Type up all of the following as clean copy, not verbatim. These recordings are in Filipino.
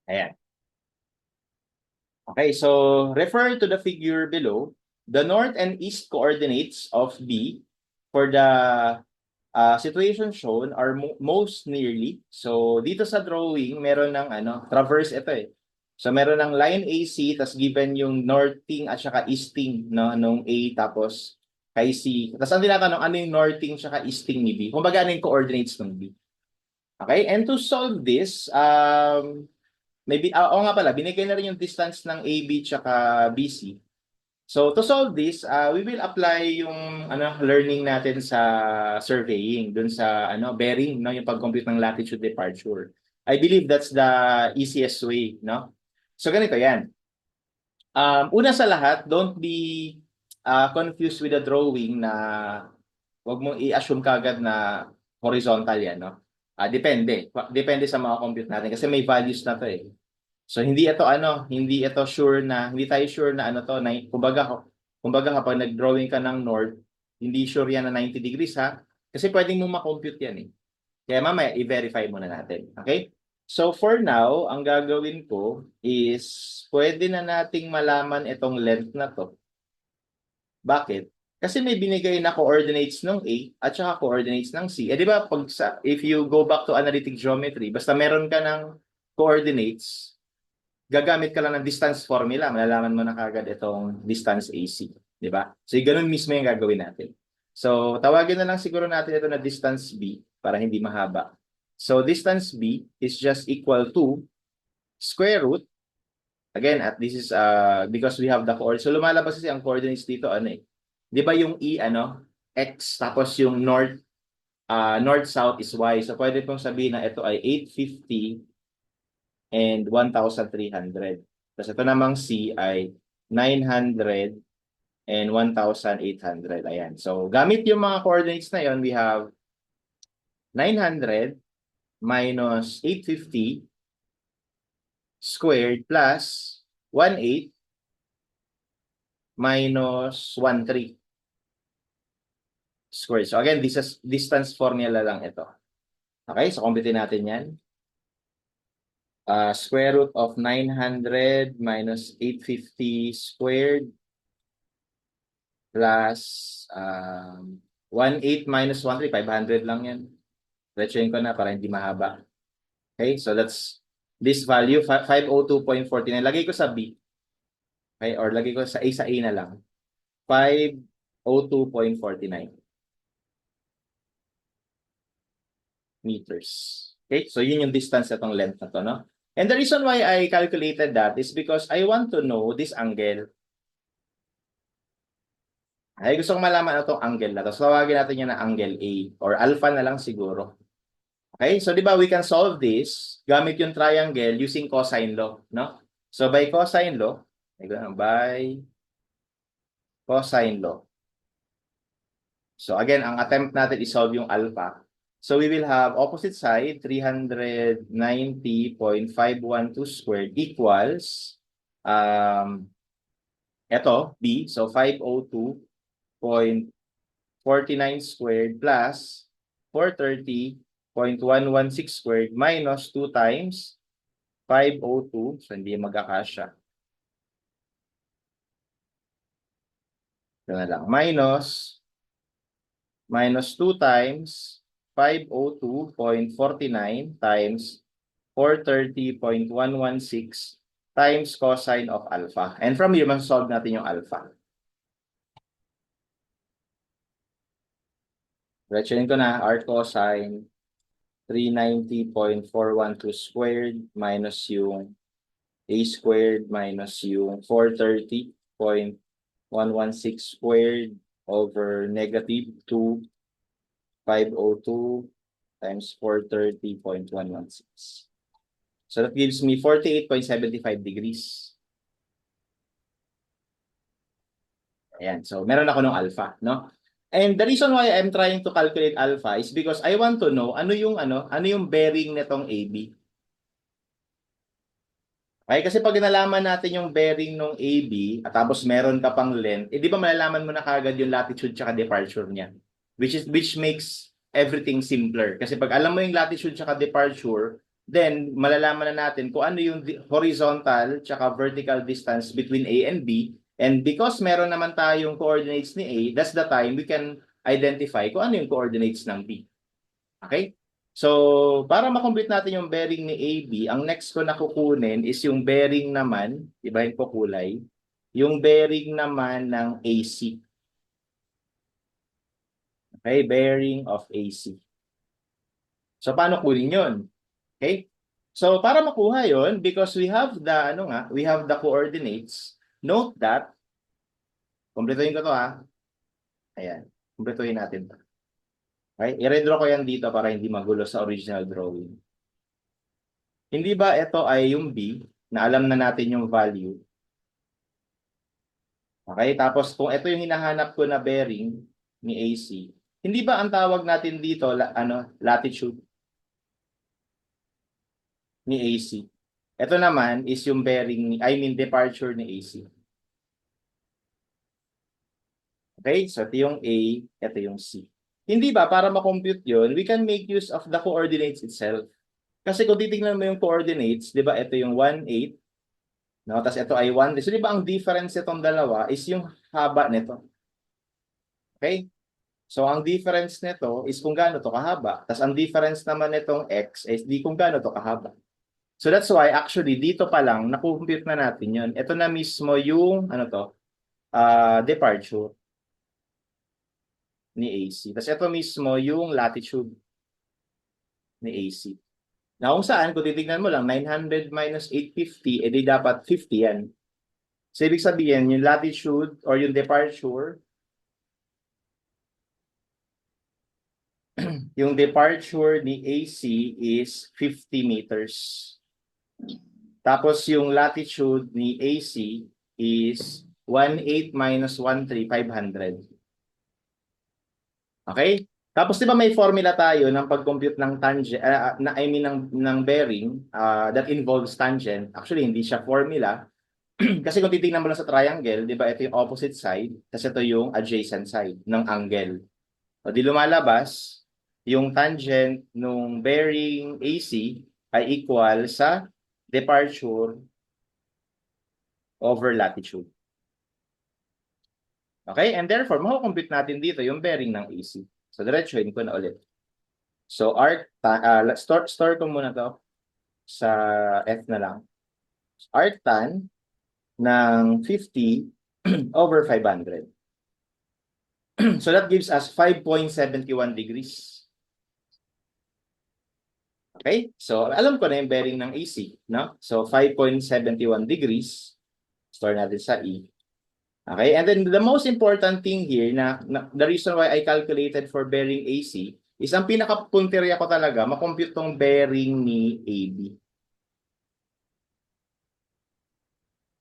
Ayan. Okay, so refer to the figure below. The north and east coordinates of B for the situation shown are most nearly. So dito sa drawing, meron ng traverse ito eh. So meron ng line AC, tas given yung northing at saka easting no, nung A, tapos kay C. Tapos ang tinatanong, ano yung northing at saka easting ni B? Kumbaga, ano yung coordinates ng B? Okay, and to solve this, maybe, oo nga pala, binigay na rin yung distance ng AB tsaka BC. So to solve this, we will apply yung learning natin sa surveying dun sa bearing, no, yung pag-compute ng latitude departure. I believe that's the easiest way, no? So ganito 'yan. Una sa lahat, don't be confused with the drawing na wag mong i-assume kagad na horizontal 'yan, no? Depende. Depende sa mga compute natin kasi may values na 'to eh. So hindi ito sure na hindi tayo sure na na kumbaga kapag nag-drawing ka ng north, hindi sure yan na 90 degrees ha. Kasi pwedeng mo ma-compute yan eh. Kaya mamaya i-verify muna natin. Okay? So for now, ang gagawin ko is pwede na nating malaman itong length na to. Bakit? Kasi may binigay na coordinates ng A at saka coordinates ng C. Eh di ba if you go back to analytic geometry, basta meron ka ng coordinates, gagamit ka lang ng distance formula, malalaman mo na kagad itong distance AC, di ba? So, ganun mismo yung gagawin natin. So, tawagin na lang siguro natin ito na distance B para hindi mahaba. So, distance B is just equal to square root. Again, at this is because we have the coordinates. So, lumalabas kasi ang coordinates dito, di ba yung E, X, tapos yung north-south is Y. So, pwede pong sabihin na ito ay 850 and 1,300. Tapos ito namang C ay 900 and 1,800. Ayan. So, gamit yung mga coordinates na yon, we have 900 minus 850 squared plus 18 minus 13 squared. So, again, this is distance formula lang ito. Okay? So, kumpitin natin yan. Square root of 900 minus 850 squared plus 1.8 minus 1.3, 500 lang yan. Retsuin ko na para hindi mahaba. Okay, so that's this value, 502.49. Lagay ko sa B. Okay, or lagay ko sa A na lang. 502.49 meters. Okay, so yun yung distance na itong length na to, no? And the reason why I calculated that is because I want to know this angle. Ay, gusto kong malaman itong angle na to. So, tawagin natin yan na angle A or alpha na lang siguro. Okay, so di ba we can solve this gamit yung triangle using cosine law, no? So by cosine law, So again, ang attempt natin is solve yung alpha. So we will have opposite side 390.512 squared equals ito B, so 502.49 squared plus 430.116 squared minus 2 times 502, so hindi magkakasya. Ito na lang, minus 2 times 502.49 times 430.116 times cosine of alpha. And from here, solve natin yung alpha. Retsunin ko na, R cosine 390.412 squared minus yung A squared minus yung 430.116 squared over negative 2 502 times 430.116. So that gives me 48.75 degrees. Ayan. So meron ako ng alpha, no? And the reason why I'm trying to calculate alpha is because I want to know ano yung bearing nitong AB. Okay, kasi pag nalaman natin yung bearing ng AB at tapos meron ka pang length, di ba malalaman mo na kagad yung latitude tsaka departure niya? Which makes everything simpler. Kasi pag alam mo yung latitude tsaka departure, then malalaman na natin kung ano yung horizontal tsaka vertical distance between A and B. And because meron naman tayong coordinates ni A, that's the time we can identify kung ano yung coordinates ng B. Okay? So, para makomplete natin yung bearing ni AB, ang next ko na kukunin is yung bearing naman, ibahin ko kulay, yung bearing naman ng AC. Okay? Bearing of AC. So, paano kunin yun? Okay? So, para makuha yon, because we have the, we have the coordinates, note that, kumpletuhin ko to ha. Ayan. Kumpletuhin natin to. Okay? I-redraw ko yan dito para hindi magulo sa original drawing. Hindi ba ito ay yung B, na alam na natin yung value? Okay? Tapos, kung ito yung hinahanap ko na bearing ni AC, hindi ba ang tawag natin dito, latitude ni AC? Ito naman is yung bearing, departure ni AC. Okay? So, ito yung A, ito yung C. Hindi ba, para ma-compute yun, we can make use of the coordinates itself. Kasi kung titingnan mo yung coordinates, di ba, ito yung 1,8, no? Tapos ito ay 1. So, di ba, ang difference itong dalawa is yung haba nito. Okay? So, ang difference nito is kung gaano to kahaba. Tapos, ang difference naman nitong x is di kung gaano to kahaba. So, that's why, actually, dito pa lang, na-compute na natin yun. Ito na mismo yung, departure ni AC. Tapos ito mismo yung latitude ni AC. Na kung saan, kung titignan mo lang, 900 minus 850, edi dapat 50 yan. So, ibig sabihin, yung latitude or yung departure, yung departure ni AC is 50 meters. Tapos, yung latitude ni AC is 1,8 minus 1,3, 500. Okay? Tapos 'di ba may formula tayo ng pag-compute ng tangent ng bearing that involves tangent. Actually hindi siya formula kasi kung titingnan mo lang sa triangle, 'di ba ito yung opposite side, kasi ito yung adjacent side ng angle. O di lumalabas yung tangent nung bearing AC ay equal sa departure over latitude. Okay? And therefore, makukompute natin dito yung bearing ng AC. So, diretsuhin ko na ulit. So, let's store ko muna to sa F na lang. Arctan ng 50 over 500. So, that gives us 5.71 degrees. Okay? So, alam ko na yung bearing ng AC. No? So, 5.71 degrees. Store natin sa E. Okay, and then the most important thing here the reason why I calculated for bearing AC is ang pinaka-punteriya ko talaga, makompute tong bearing ni AB.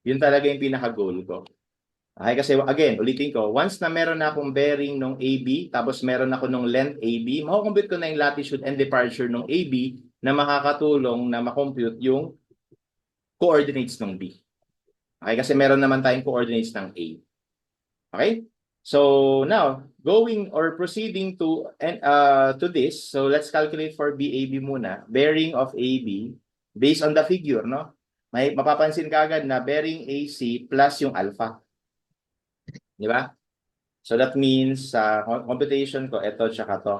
Yun talaga yung pinaka-goal ko. Okay, kasi again, ulitin ko, once na meron na akong bearing ng AB, tapos meron ako ng length AB, makukompute ko na yung latitude and departure ng AB na makakatulong na makompute yung coordinates ng B. Okay, kasi meron naman tayong coordinates ng A. Okay? So now, going or proceeding to this, so let's calculate for BAB muna. Bearing of AB based on the figure, no? May mapapansin ka agad na bearing AC plus yung alpha. Di ba? So that means sa computation ko, ito tsaka to.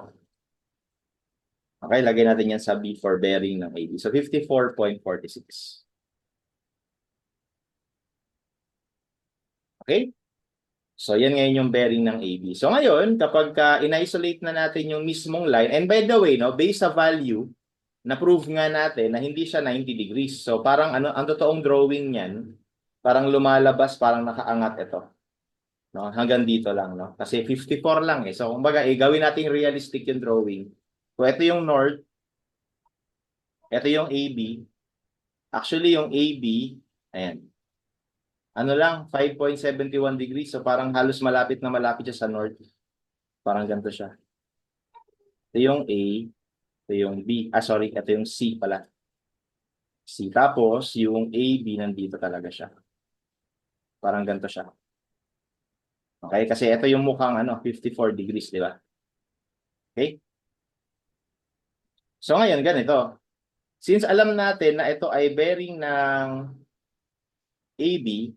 Okay, lagay natin yan sa B for bearing ng AB. So 54.46. Okay? So, yan ngayon yung bearing ng AB. So, ngayon, kapag in-isolate na natin yung mismong line, and by the way, no, based sa value, na-prove nga natin na hindi siya 90 degrees. So, parang ang totoong drawing niyan, parang lumalabas, parang nakaangat ito. No? Hanggang dito lang, no? Kasi 54 lang eh. So, kumbaga, gawin natin realistic yung drawing. So, ito yung north, ito yung AB. Actually, yung AB, ayan, lang, 5.71 degrees. So, parang halos malapit na malapit siya sa north. Parang ganito siya. Ito yung A, ito yung B. Sorry, ito yung C pala. C. Tapos, yung AB nandito talaga siya. Parang ganito siya. Okay? Kasi ito yung mukhang 54 degrees, di ba? Okay? So ngayon, ganito. Since alam natin na ito ay bearing ng AB,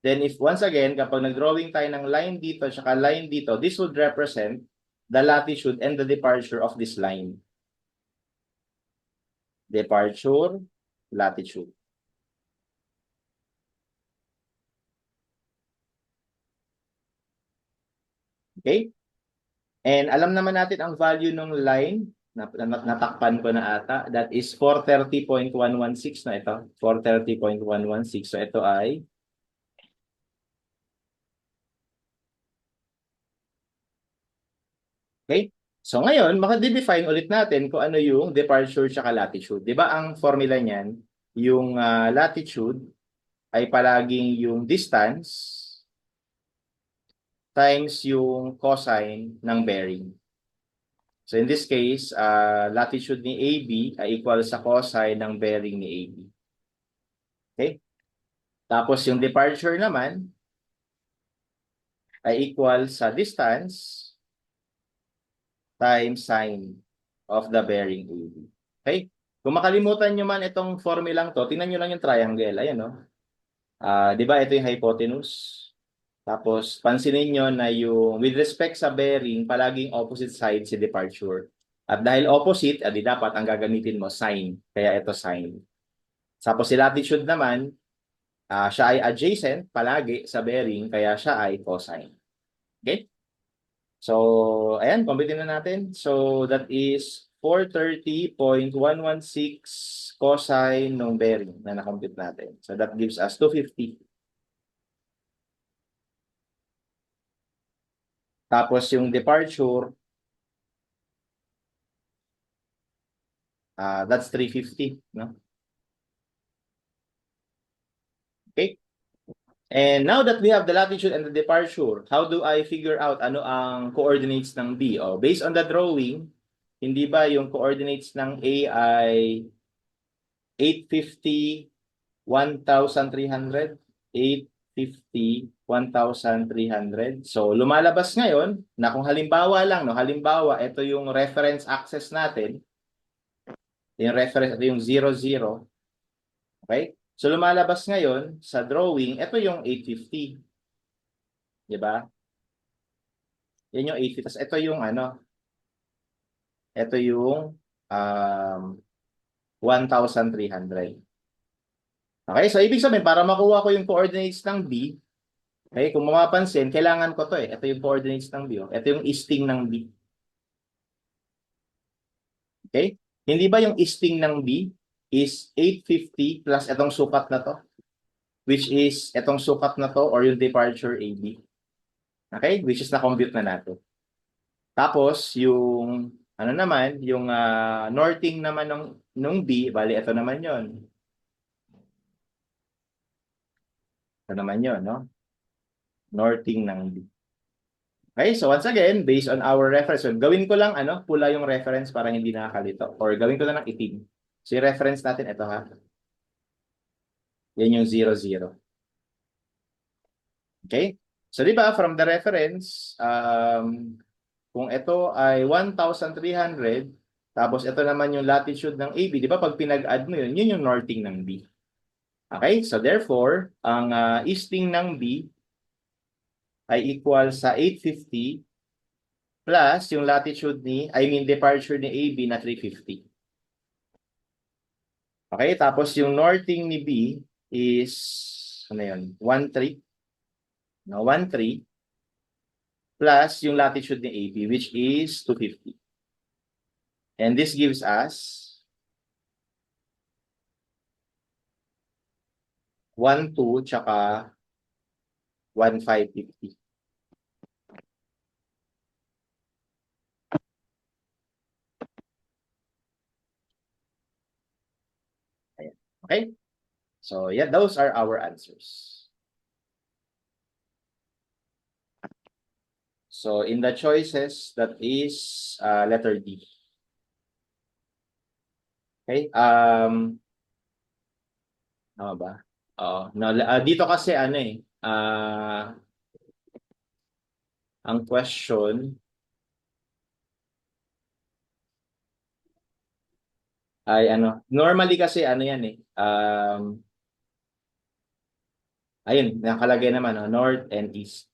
then if once again, kapag nag-drawing tayo ng line dito at line dito, this would represent the latitude and the departure of this line. Departure, latitude. Okay? And alam naman natin ang value ng line, natakpan ko na ata, that is 430.116 na ito. 430.116. So ito ay okay? So ngayon, makadefine ulit natin kung ano yung departure tsaka latitude. Di ba ang formula niyan, yung latitude ay palaging yung distance times yung cosine ng bearing. So in this case, latitude ni AB ay equal sa cosine ng bearing ni AB. Okay? Tapos yung departure naman ay equal sa distance times sine of the bearing AB. Okay? Kung makalimutan nyo man itong formulang to, tingnan nyo lang yung triangle. Ayan, no? Di ba ito yung hypotenuse? Tapos, pansinin nyo na yung with respect sa bearing, palaging opposite side si departure. At dahil opposite, adi dapat ang gagamitin mo, sine. Kaya ito sine. Tapos si latitude naman, siya ay adjacent palagi sa bearing, kaya siya ay cosine. Okay? So, ayan, computin na natin. So, that is 430.116 cosine ng bearing na na-compute natin. So, that gives us 250. Tapos, yung departure, that's 350. No? Okay? And now that we have the latitude and the departure, how do I figure out ano ang coordinates ng B? Oh, based on the drawing, hindi ba yung coordinates ng A ay 850, 1,300? 850, 1,300. So, lumalabas ngayon na kung halimbawa lang, no, halimbawa, ito yung reference axis natin. Yung reference, ito yung 0, 0. Okay? So, lumalabas ngayon sa drawing, ito yung 850. Diba? Yan yung 80. Tapos ito yung ano, ito yung 1,300. Okay, so ibig sabihin, para makuha ko yung coordinates ng B, okay, kung mapapansin, kailangan ko to eh. Ito yung coordinates ng B. Oh. Ito yung isting ng B. Okay? Hindi ba yung isting ng B is 850 plus itong sukat na to? Which is itong sukat na to or yung departure AB. Okay? Which is na-compute na natin. Tapos, yung ano naman, yung northing naman nung B, bali ito naman yon. Ito naman yon, no? Northing ng B. Okay, so once again, based on our reference, so gawin ko lang pula yung reference para hindi nakakalito. Or gawin ko lang ng itim. So yung reference natin, ito ha. Yan yung 0, 0. Okay? So di ba from the reference, kung ito ay 1,300, tapos ito naman yung latitude ng AB, di ba pag pinag-add mo yun, yun yung northing ng B. Okay? So therefore, ang easting ng B ay equal sa 850 plus yung latitude departure ni AB na 350. Okay? Tapos yung northing ni B is, ano yun? 1,3. No, 1,3 plus yung latitude ni AB which is 250. And this gives us 1,2 tsaka 1,550. Ayan. Okay? So, yeah, those are our answers. So, in the choices, that is letter D. Okay? Tama ba? No, dito kasi ang question, ay ano, normally kasi ano yan eh, ayun, nakalagay naman, no, north and east.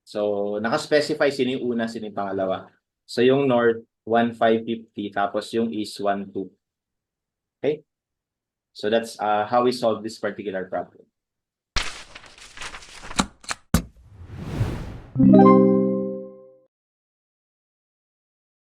So, naka-specify sino yung una, sino yung pangalawa. So, yung north, 1,550, tapos yung east, 1,2. Okay? So, that's how we solve this particular problem.